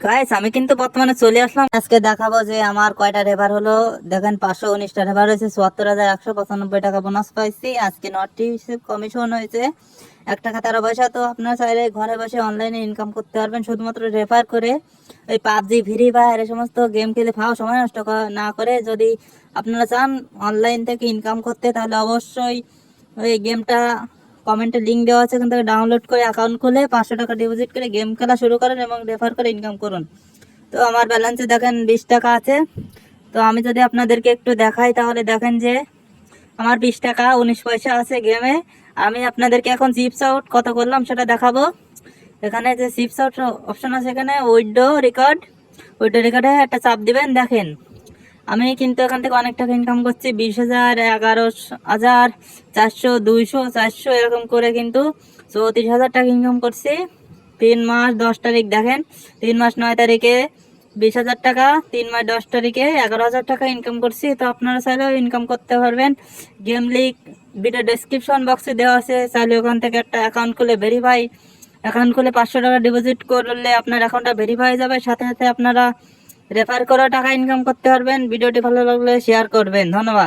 Guys আমি কিন্তু বর্তমানে চলে আসলাম। আজকে দেখাবো যে আমার কয়টা রেফার হলো। দেখেন 519টা রেফার হয়েছে, 74,195 টাকা বোনাস পাইছি। আজকে নটিফিকেশন কমিশন হয়েছে 1 টাকা 13 পয়সা। তো আপনারা চাইলে ঘরে বসে অনলাইনে ইনকাম করতে পারবেন শুধুমাত্র রেফার করে। ওই পাবজি, ফ্রি ফায়ার এই সমস্ত গেম খেলে ফাও সময় নষ্ট না করে যদি আপনারা চান অনলাইন থেকে ইনকাম করতে, তাহলে অবশ্যই ওই গেমটা কমেন্টে লিঙ্ক দেওয়া আছে, এখান থেকে ডাউনলোড করে অ্যাকাউন্ট খুলে 500 টাকা ডিপোজিট করে গেম খেলা শুরু করেন এবং রেফার করে ইনকাম করুন। তো আমার ব্যালেন্সে দেখেন 20 টাকা আছে। তো আমি যদি আপনাদেরকে একটু দেখাই তাহলে দেখেন যে আমার 20 টাকা 19 পয়সা আছে গেমে। আমি আপনাদেরকে এখন চিপস আউট কত করলাম সেটা দেখাবো। এখানে যে চিপস আউট অপশন আছে, এখানে উইথড্র রেকর্ডে একটা চাপ দিবেন। দেখেন আমি কিন্তু এখান থেকে অনেক টাকা ইনকাম করছি, 20,000, 11,000, 400, 200, 400 এরকম করে কিন্তু 34,000 টাকা ইনকাম করছি। 3 মাস 10 তারিখ দেখেন, 3 মাস 9 তারিখে 20,000 টাকা, 3 মাস 10 তারিখে 11,000 টাকা ইনকাম করছি। তো আপনারা চাইলেও ইনকাম করতে পারবেন। গেম লিঙ্ক ভিডিও ডেসক্রিপশন বক্সে দেওয়া আছে, চাইলে ওখান থেকে একটা অ্যাকাউন্ট খুলে 500 টাকা ডিপোজিট করলে আপনার অ্যাকাউন্টটা ভেরিফাই হয়ে যাবে। সাথে সাথে আপনারা রেফার করে টাকা ইনকাম করতে পারবেন। ভিডিওটি ভালো লাগলে শেয়ার করবেন। ধন্যবাদ।